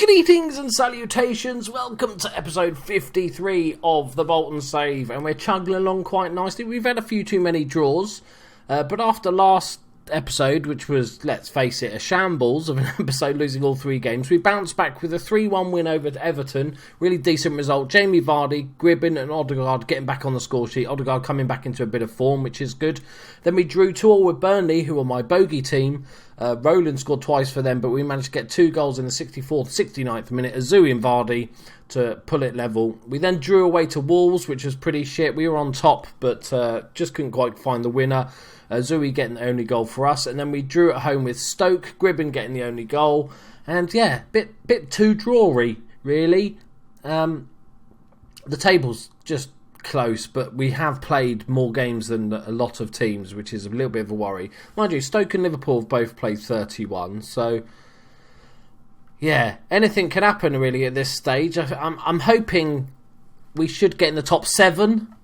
Greetings and salutations, welcome to episode 53 of the Bolton Save, and we're chugging along quite nicely. We've had a few too many draws, but after last episode, which was, let's face it, a shambles of an episode, losing all three games, we bounced back with a 3-1 win over Everton. Really decent result. Jamie Vardy, Gribbin and Odegaard getting back on the score sheet. Odegaard coming back into a bit of form, which is good. Then we drew 2-2 with Burnley, who are my bogey team. Roland scored twice for them, but we managed to get 2 goals in the 64th, 69th minute. Azui and Vardy to pull it level. We then drew away to Wolves, which was pretty shit. We were on top, but just couldn't quite find the winner. Azui getting the only goal for us, and then we drew at home with Stoke. Gribbin getting the only goal, and yeah, bit too drawy, really. The table's just close, but we have played more games than a lot of teams, which is a little bit of a worry. Mind you, Stoke and Liverpool have both played 31, so yeah, anything can happen really at this stage. I'm hoping we should get in the top 7.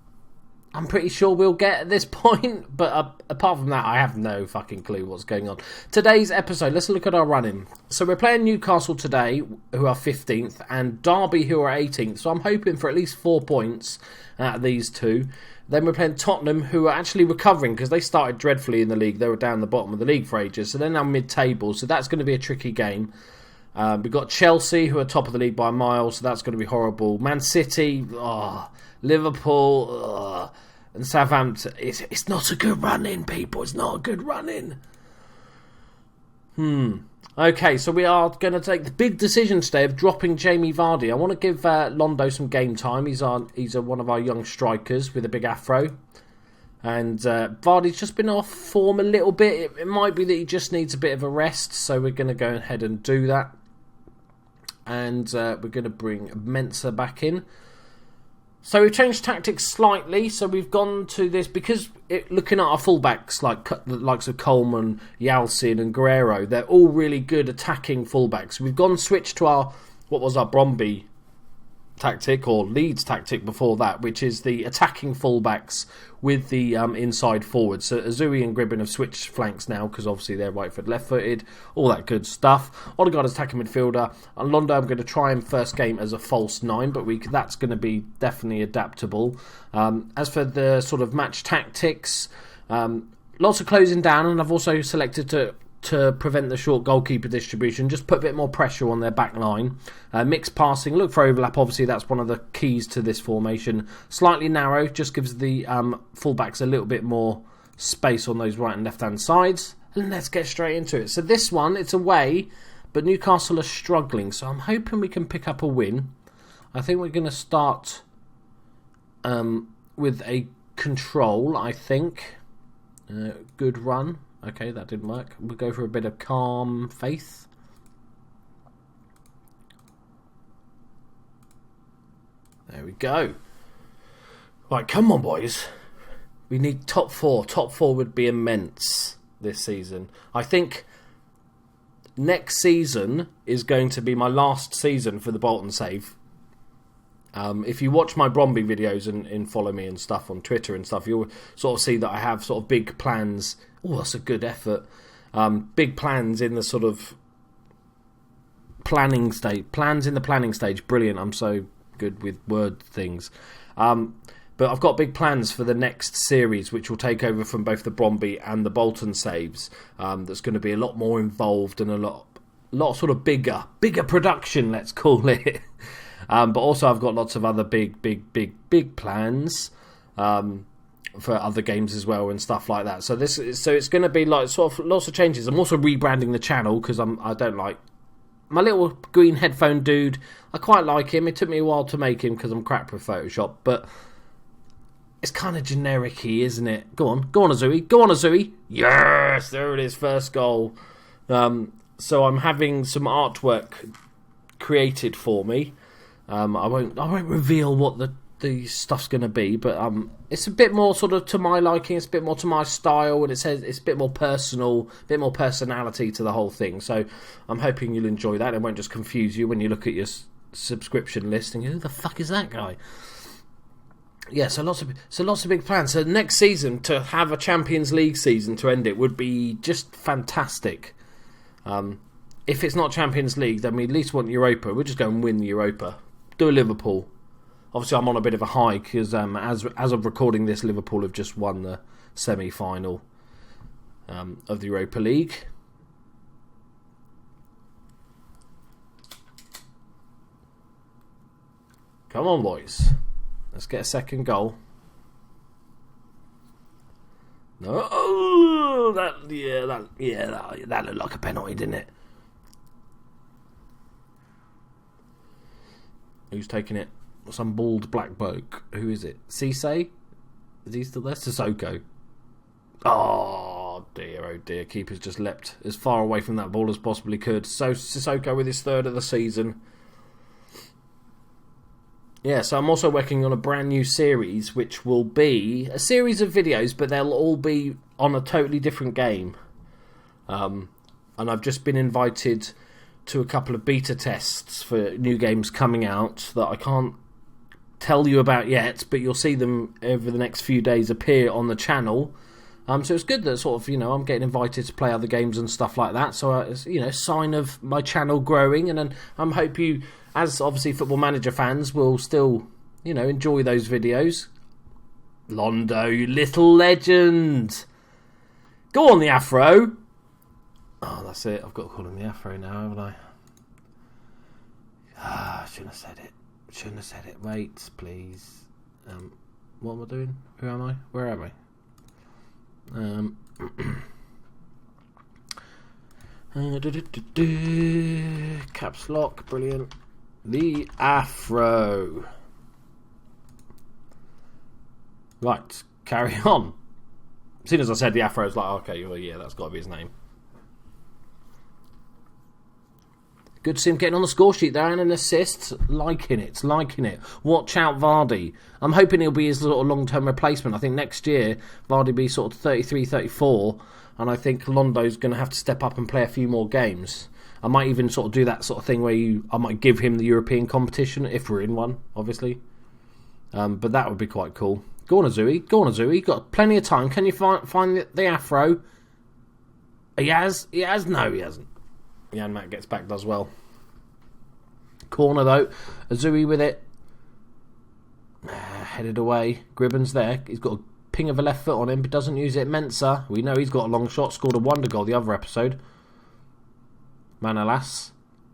I'm pretty sure we'll get at this point, but apart from that, I have no fucking clue what's going on. Today's episode, let's look at our running. So we're playing Newcastle today, who are 15th, and Derby, who are 18th. So I'm hoping for at least 4 points out of these two. Then we're playing Tottenham, who are actually recovering because they started dreadfully in the league. They were down the bottom of the league for ages, so they're now mid-table. So that's going to be a tricky game. We've got Chelsea, who are top of the league by a mile, so that's going to be horrible. Man City, Liverpool, and Southampton. It's not a good run-in, people. It's not a good run-in. Okay, so we are going to take the big decision today of dropping Jamie Vardy. I want to give Londo some game time. He's one of our young strikers with a big afro. And Vardy's just been off form a little bit. It might be that he just needs a bit of a rest, so we're going to go ahead and do that. And we're going to bring Mensah back in. So we've changed tactics slightly. So we've gone to this because looking at our fullbacks like the likes of Coleman, Yalcin and Guerrero, they're all really good attacking fullbacks. We've switched to our Bromby tactic or Leeds tactic before that, which is the attacking fullbacks with the inside forwards. So Azui and Gribbin have switched flanks now because obviously they're right-footed, left-footed, all that good stuff. Odegaard is attacking midfielder, and Londo I'm going to try him first game as a false 9, but that's going to be definitely adaptable. As for the sort of match tactics, lots of closing down, and I've also selected to prevent the short goalkeeper distribution, just put a bit more pressure on their back line. Mixed passing, look for overlap, obviously that's one of the keys to this formation. Slightly narrow, just gives the fullbacks a little bit more space on those right and left hand sides. And let's get straight into it. So this one, it's away, but Newcastle are struggling, so I'm hoping we can pick up a win. I think we're going to start with a control, I think. Good run. Okay, that didn't work. We'll go for a bit of calm faith. There we go. Right, come on, boys. We need top 4. Top 4 would be immense this season. I think next season is going to be my last season for the Bolton Save. If you watch my Bromby videos and follow me and stuff on Twitter and stuff, you'll sort of see that I have sort of big plans. Oh, that's a good effort. Big plans in the sort of planning stage. Plans in the planning stage. Brilliant. I'm so good with word things. But I've got big plans for the next series, which will take over from both the Bromby and the Bolton Saves. That's going to be a lot more involved and a lot sort of bigger production, let's call it. But also I've got lots of other big plans for other games as well and stuff like that. So it's going to be like sort of lots of changes. I'm also rebranding the channel because I don't like my little green headphone dude. I quite like him. It took me a while to make him because I'm crap with Photoshop, but it's kind of generic-y, isn't it? Go on Azui. Yes, there it is, first goal. So I'm having some artwork created for me. I won't reveal what the stuff's going to be, but it's a bit more sort of to my liking, it's a bit more to my style, and it's a bit more personal, a bit more personality to the whole thing. So I'm hoping you'll enjoy that. It won't just confuse you when you look at your subscription list and who the fuck is that guy? Yeah, so lots of big plans. So next season, to have a Champions League season to end it would be just fantastic. if it's not Champions League, then we at least want Europa. We'll just go and win the Europa. Do a Liverpool. Obviously, I'm on a bit of a high because as of recording this, Liverpool have just won the semi-final of the Europa League. Come on, boys. Let's get a second goal. No, that looked like a penalty, didn't it? Who's taking it? Some bald black bloke. Who is it? Cisse? Is he still there? Sissoko. Oh dear. Keeper's just leapt as far away from that ball as possibly could. So Sissoko with his third of the season. Yeah, so I'm also working on a brand new series, which will be a series of videos, but they'll all be on a totally different game. And I've just been invited to a couple of beta tests for new games coming out that I can't tell you about yet, but you'll see them over the next few days appear on the channel. So it's good that sort of, I'm getting invited to play other games and stuff like that. So it's, sign of my channel growing, and then I hope you, as obviously Football Manager fans, will still, enjoy those videos. Londo, you little legend. Go on, the Afro. Oh, that's it. I've got to call him the Afro now, haven't I? I shouldn't have said it. Wait, please. What am I doing? Who am I? Where am I? Caps lock, brilliant. The Afro. Right, carry on. As soon as I said the Afro, I was like, okay, well, yeah, that's got to be his name. Good to see him getting on the score sheet there and an assist. Liking it. Watch out, Vardy. I'm hoping he'll be his sort of long-term replacement. I think next year, Vardy will be sort of 33, 34, and I think Londo's going to have to step up and play a few more games. I might even sort of do that sort of thing where I might give him the European competition, if we're in one, obviously. But that would be quite cool. Go on, Azui. You've got plenty of time. Can you find the Afro? He has? No, he hasn't. Jan Matt gets back, does well. Corner though, Azui with it. Headed away. Gribben's there. He's got a ping of a left foot on him, but doesn't use it. Mensah, we know he's got a long shot. Scored a wonder goal the other episode. Manolas.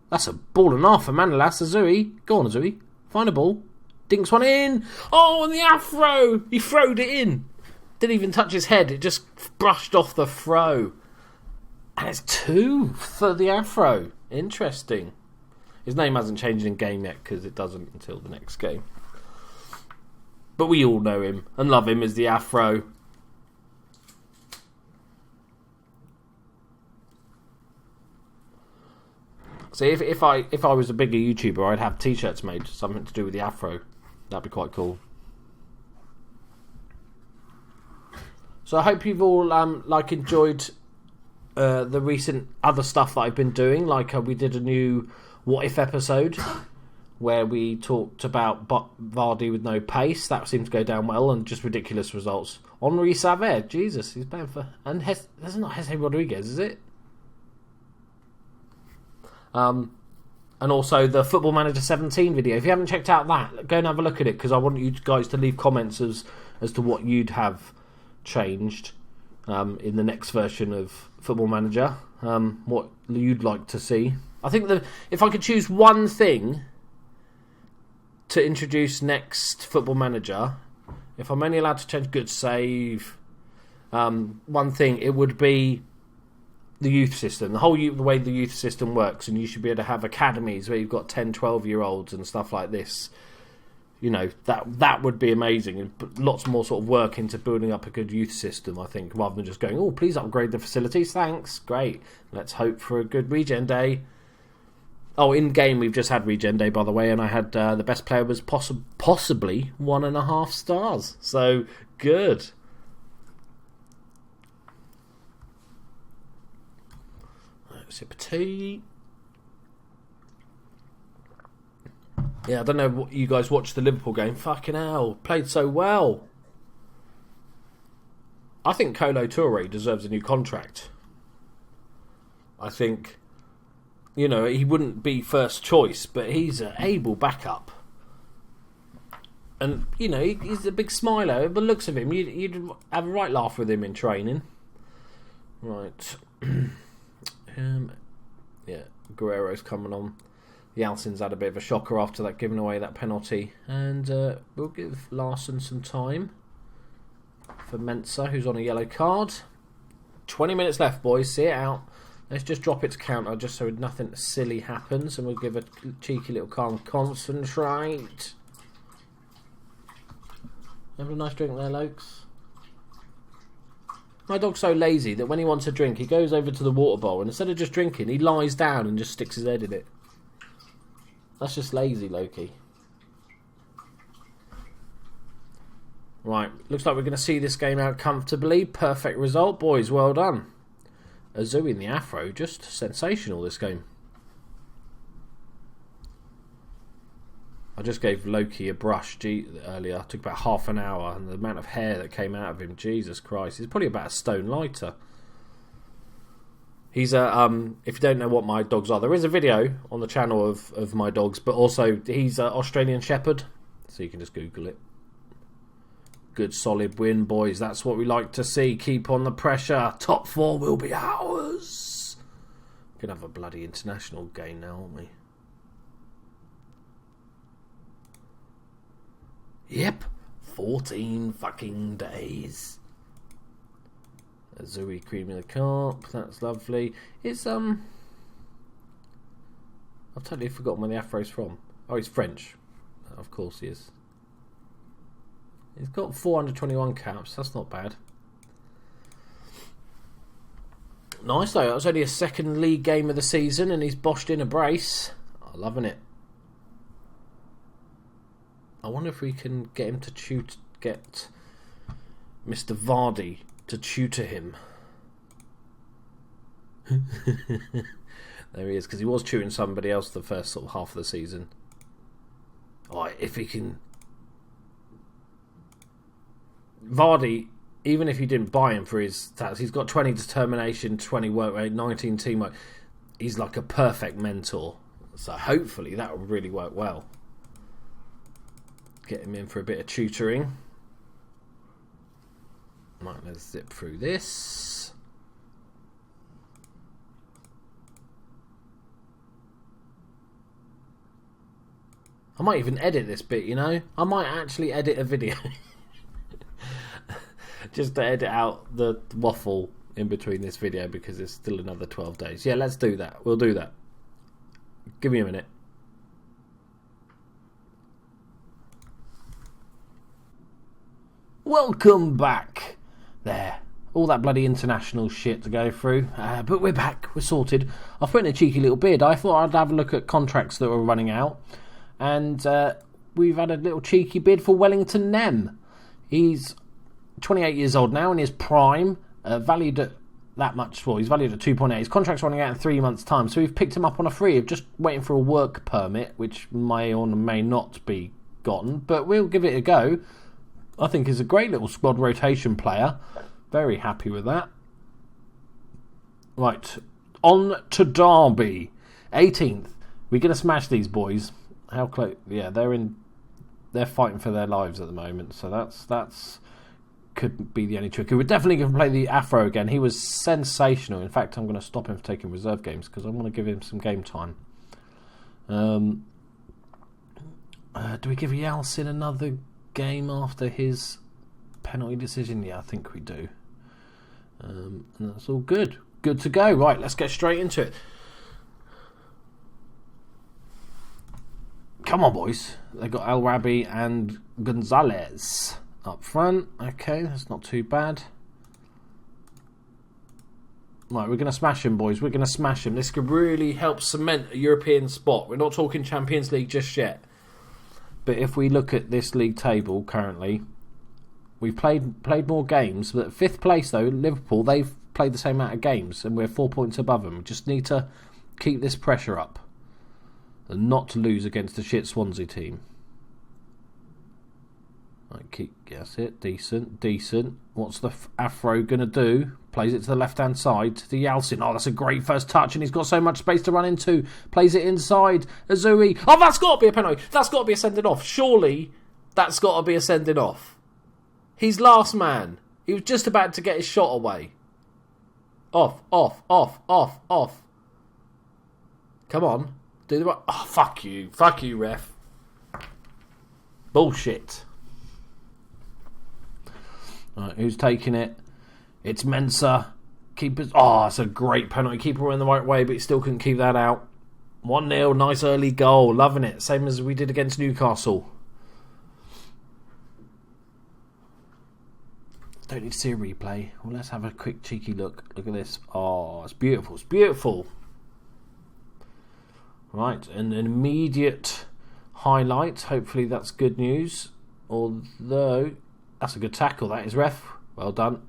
That's a ball and a half for Manolas. Azui. Go on, Azui. Find a ball. Dinks one in. Oh, and the Afro. He throwed it in. Didn't even touch his head. It just brushed off the throw. And it's 2 for the Afro. Interesting. His name hasn't changed in game yet because it doesn't until the next game. But we all know him and love him as the Afro. See, if I was a bigger YouTuber, I'd have t-shirts made, something to do with the Afro. That'd be quite cool. So I hope you've all enjoyed the recent other stuff that I've been doing. We did a new What If episode where we talked about Vardy with no pace. That seemed to go down well, and just ridiculous results. Henri Savert, Jesus, he's playing for... And that's not Jose Rodriguez, is it? And also the Football Manager 17 video. If you haven't checked out that, go and have a look at it, because I want you guys to leave comments as to what you'd have changed in the next version of Football Manager, what you'd like to see. I think that if I could choose one thing to introduce next Football Manager, if I'm only allowed to change good save, one thing, it would be the youth system, the way the youth system works, and you should be able to have academies where you've got 10, 12-year-olds and stuff like this. That would be amazing, and put lots more sort of work into building up a good youth system, I think, rather than just going, oh, please upgrade the facilities, thanks, great, let's hope for a good regen day. Oh, in game we've just had regen day, by the way, and I had the best player was possibly 1.5 stars, so good. Sip of tea. Yeah, I don't know what you guys watched the Liverpool game. Fucking hell, played so well. I think Kolo Touré deserves a new contract. I think You know, he wouldn't be first choice, but he's an able backup. And, you know, he's a big smiler. But looks of him, you'd have a right laugh with him in training. Right. Yeah, Guerrero's coming on. Yalcin's had a bit of a shocker after that, giving away that penalty. And we'll give Larson some time for Mensah, who's on a yellow card. 20 minutes left, boys. See it out. Let's just drop it to counter just so nothing silly happens. And we'll give a cheeky little calm concentrate. Have a nice drink there, Lokes. My dog's so lazy that when he wants a drink, he goes over to the water bowl and instead of just drinking, he lies down and just sticks his head in it. That's just lazy, Loki. Right, looks like we're going to see this game out comfortably. Perfect result, boys. Well done. Azui in the afro, just sensational this game. I just gave Loki a brush earlier. It took about half an hour, and the amount of hair that came out of him, Jesus Christ, he's probably about a stone lighter. He's a if you don't know what my dogs are, there is a video on the channel of my dogs, but also he's an Australian Shepherd, so you can just Google it. Good solid win, boys. That's what we like to see. Keep on the pressure. Top 4 will be ours. We're gonna have a bloody international game now, aren't we? Yep, 14 fucking days. Azui creaming the carp, that's lovely. It's I've totally forgotten where the afro's from. Oh, he's French. Of course he is. He's got 421 caps, that's not bad. Nice though, that was only a second league game of the season and he's boshed in a brace. I'm loving it. I wonder if we can get him to get Mr. Vardy to tutor him. There he is, because he was tutoring somebody else the first sort of half of the season. Alright, if he can... Vardy, even if you didn't buy him for his stats, he's got 20 determination, 20 work rate, 19 teamwork. He's like a perfect mentor. So hopefully that will really work well. Get him in for a bit of tutoring. Right, let's zip through this. I might even edit this bit, you know? I might actually edit a video. Just to edit out the waffle in between this video because it's still another 12 days. Yeah, let's do that. We'll do that. Give me a minute. Welcome back. There. All that bloody international shit to go through. But we're back. We're sorted. I put in a cheeky little bid. I thought I'd have a look at contracts that were running out. And we've had a little cheeky bid for Wellington Nem. He's 28 years old now in his prime. Valued at that much. Well, he's valued at 2.8. His contract's running out in 3 months' time. So we've picked him up on a free of just waiting for a work permit, which may or may not be gotten. But we'll give it a go. I think he's a great little squad rotation player. Very happy with that. Right. On to Derby. 18th. We're going to smash these boys. How close? Yeah, they're fighting for their lives at the moment. So that's could be the only trick. We're definitely going to play the Afro again. He was sensational. In fact, I'm going to stop him from taking reserve games because I want to give him some game time. Do we give Yalcin another game after his penalty decision? Yeah, I think we do. And that's all good. Good to go. Right, let's get straight into it. Come on, boys. They've got El Rabi and Gonzalez up front. Okay, that's not too bad. Right, we're going to smash him, boys. We're going to smash him. This could really help cement a European spot. We're not talking Champions League just yet. But if we look at this league table currently, we've played more games. But 5th place, though, Liverpool, they've played the same amount of games. And we're 4 points above them. We just need to keep this pressure up. And not to lose against the shit Swansea team. Right, Right, that's it. Decent. What's the Afro going to do? Plays it to the left-hand side to Yalcin. Oh, that's a great first touch, and he's got so much space to run into. Plays it inside. Azui. Oh, that's got to be a penalty. That's got to be a sending off. Surely that's got to be a sending off. He's last man. He was just about to get his shot away. Off. Come on. Do the right. Oh, fuck you. Fuck you, ref. Bullshit. Right, who's taking it? It's Mensah. Keepers. Oh, it's a great penalty. Keeper in the right way, but he still couldn't keep that out. 1-0. Nice early goal. Loving it. Same as we did against Newcastle. Don't need to see a replay. Well, let's have a quick cheeky look. Look at this. Oh, it's beautiful. It's beautiful. Right, and an immediate highlight. Hopefully that's good news. Although, that's a good tackle. That is, ref. Well done.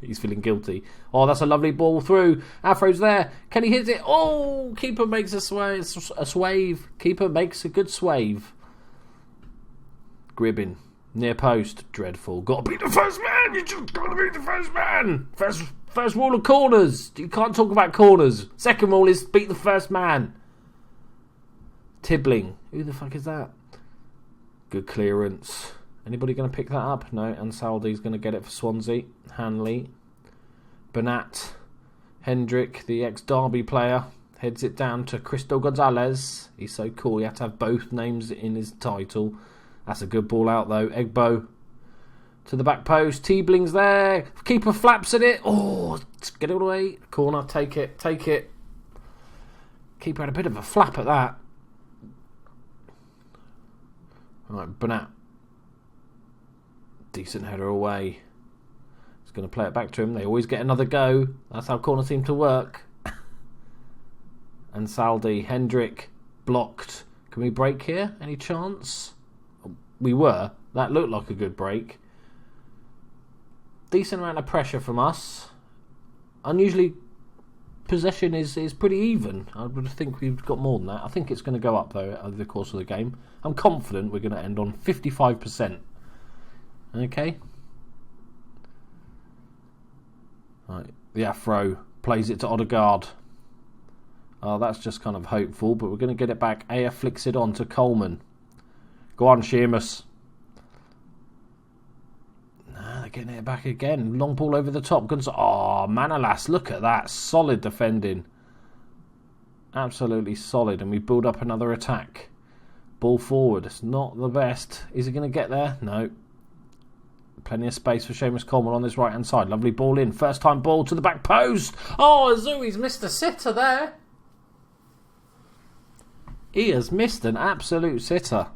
He's feeling guilty. Oh, that's a lovely ball through. Afro's there. Can he hit it? Oh, keeper makes a swave. Keeper makes a good swave. Gribbin. Near post. Dreadful. Got to beat the first man. You just got to beat the first man. First rule of corners. You can't talk about corners. Second rule is beat the first man. Tibbling. Who the fuck is that? Good clearance. Anybody going to pick that up? No. And Saldi's going to get it for Swansea. Hanley. Bernat. Hendrick, the ex-Derby player, heads it down to Cristo Gonzalez. He's so cool. He had to have both names in his title. That's a good ball out, though. Egbo to the back post. Tiebling's there. Keeper flaps at it. Oh, get it away. Corner. Take it. Keeper had a bit of a flap at that. Right, Bernat. Decent header away. He's going to play it back to him. They always get another go. That's how corners seem to work. And Saldi, Hendrick, blocked. Can we break here? Any chance? We were. That looked like a good break. Decent amount of pressure from us. Unusually, possession is pretty even. I would think we've got more than that. I think it's going to go up, though, over the course of the game. I'm confident we're going to end on 55%. Okay. Right. The Afro plays it to Odegaard. Oh, that's just kind of hopeful, but we're going to get it back. Aya flicks it on to Coleman. Go on, Sheamus. Nah, they're getting it back again. Long ball over the top. Oh, Manolas, look at that. Solid defending. Absolutely solid. And we build up another attack. Ball forward. It's not the best. Is he going to get there? No. Plenty of space for Seamus Coleman on this right-hand side. Lovely ball in. First time ball to the back post. Oh, Azui's missed a sitter there. He has missed an absolute sitter.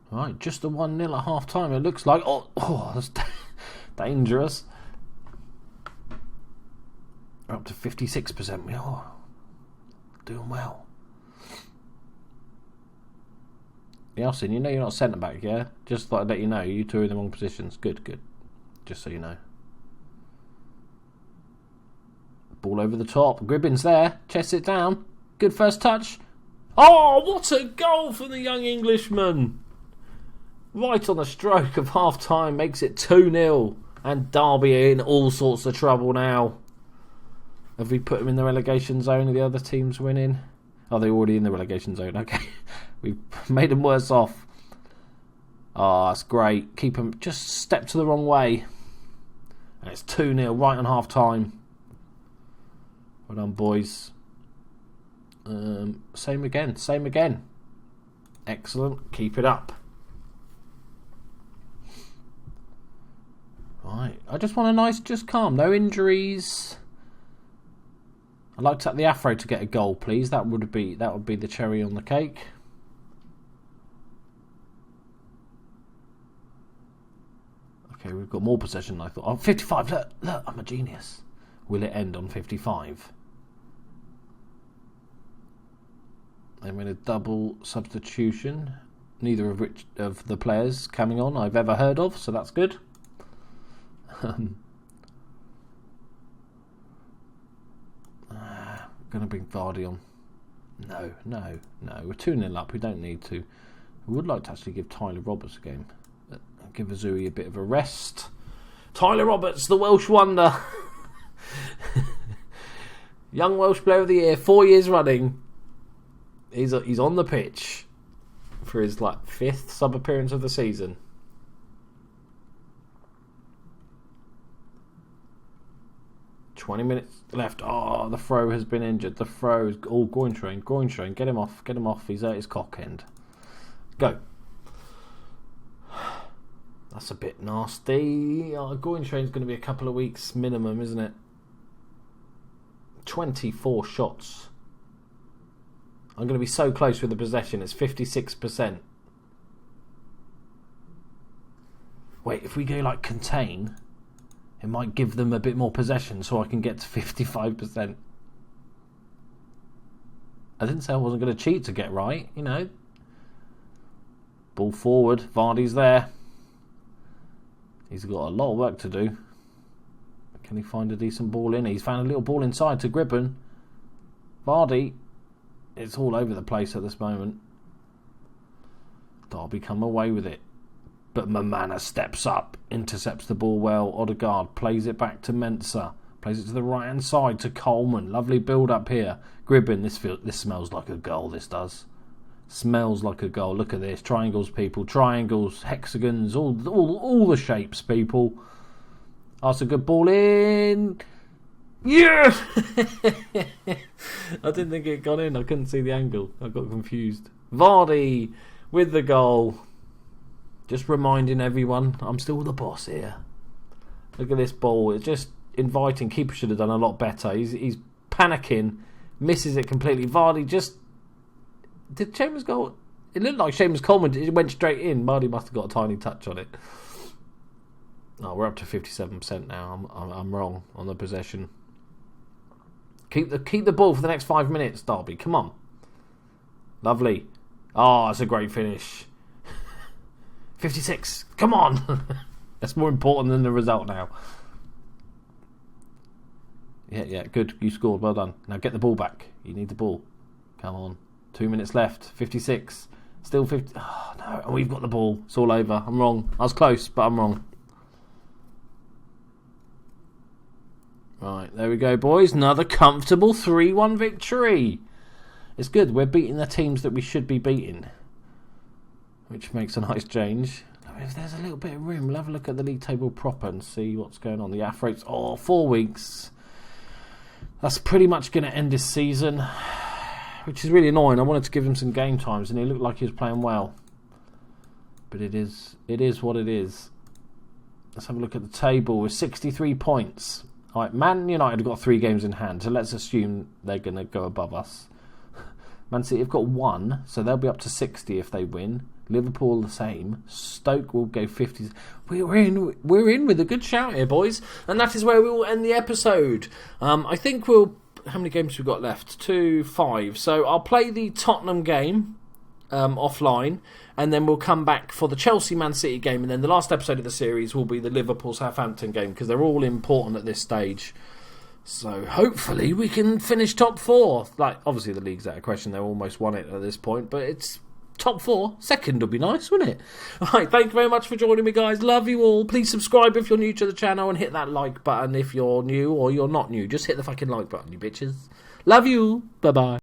Right, just a 1-0 at half-time, it looks like. Oh, that's dangerous. We're up to 56%. Oh, doing well. Yeltsin, you know you're not centre-back, yeah? Just thought I'd let you know. You two are in the wrong positions. Good. Just so you know. Ball over the top. Gribbin's there. Chests it down. Good first touch. Oh, what a goal from the young Englishman. Right on the stroke of half-time. Makes it 2-0. And Derby in all sorts of trouble now. Have we put them in the relegation zone? Are the other teams winning? Oh, they're already in the relegation zone. Okay. We've made them worse off. Oh, that's great. Keep them just step to the wrong way. And it's 2-0 right on half-time. Well done, boys. Same again. Excellent. Keep it up. Right. I just want a nice, just calm. No injuries. I'd like the Afro to get a goal, please. That would be the cherry on the cake. Okay, we've got more possession than I thought. Oh, 55. Look, I'm a genius. Will it end on 55? I made a double substitution. Neither of which of the players coming on I've ever heard of, so that's good. going to bring Vardy on. No. We're 2-0 up. We don't need to. I would like to actually give Tyler Roberts a game. Give Azuri a bit of a rest. Tyler Roberts, the Welsh wonder. Young Welsh Player of the Year, 4 years running. He's on the pitch for his 5th sub appearance of the season. $20 minutes left. Oh, the throw has been injured. The throw is groin strain. Get him off. He's at his cock end. Go. That's a bit nasty. Groin strain's going to be a couple of weeks minimum, isn't it? 24 shots. I'm going to be so close with the possession. It's 56%. Wait, if we go contain, it might give them a bit more possession so I can get to 55%. I didn't say I wasn't going to cheat to get right, Ball forward. Vardy's there. He's got a lot of work to do. Can he find a decent ball in? He's found a little ball inside to Gribben. Vardy. It's all over the place at this moment. Derby come away with it. But Mamana steps up. Intercepts the ball well. Odegaard plays it back to Mensah. Plays it to the right hand side to Coleman. Lovely build up here. Gribben. This smells like a goal, this does. Smells like a goal. Look at this. Triangles, people. Triangles, hexagons, all the shapes, people. That's a good ball in. Yeah! I didn't think it got in. I couldn't see the angle. I got confused. Vardy with the goal. Just reminding everyone, I'm still the boss here. Look at this ball. It's just inviting. Keeper should have done a lot better. He's panicking. Misses it completely. Vardy just... Did Chambers go... It looked like Chambers Coleman. It went straight in. Vardy must have got a tiny touch on it. Oh, we're up to 57% now. I'm wrong on the possession. Keep the ball for the next 5 minutes, Derby. Come on. Lovely. Oh, that's a great finish. 56. Come on. That's more important than the result now. Yeah, good. You scored. Well done. Now get the ball back. You need the ball. Come on. 2 minutes left. 56. Still 50. Oh, no. We've got the ball. It's all over. I'm wrong. I was close, but I'm wrong. Right, there we go, boys. Another comfortable 3-1 victory. It's good. We're beating the teams that we should be beating, which makes a nice change. If there's a little bit of room, we'll have a look at the league table proper and see what's going on. The Afrates, 4 weeks. That's pretty much going to end this season, which is really annoying. I wanted to give him some game times, and he looked like he was playing well. But it is what it is. Let's have a look at the table with 63 points. All right, Man United have got 3 games in hand, so let's assume they're going to go above us. Man City have got 1, so they'll be up to 60 if they win. Liverpool the same. Stoke will go 50. We're in with a good shout here, boys. And that is where we will end the episode. I think we'll... How many games have we got left? 2, 5. So I'll play the Tottenham game offline, and then we'll come back for the Chelsea-Man City game, and then the last episode of the series will be the Liverpool-Southampton game, because they're all important at this stage. So hopefully we can finish top 4. Obviously the league's out of question, they've almost won it at this point, but it's top 4. Second would be nice, wouldn't it? Alright, thank you very much for joining me, guys. Love you all. Please subscribe if you're new to the channel, and hit that like button if you're new, or you're not new. Just hit the fucking like button, you bitches. Love you. Bye-bye.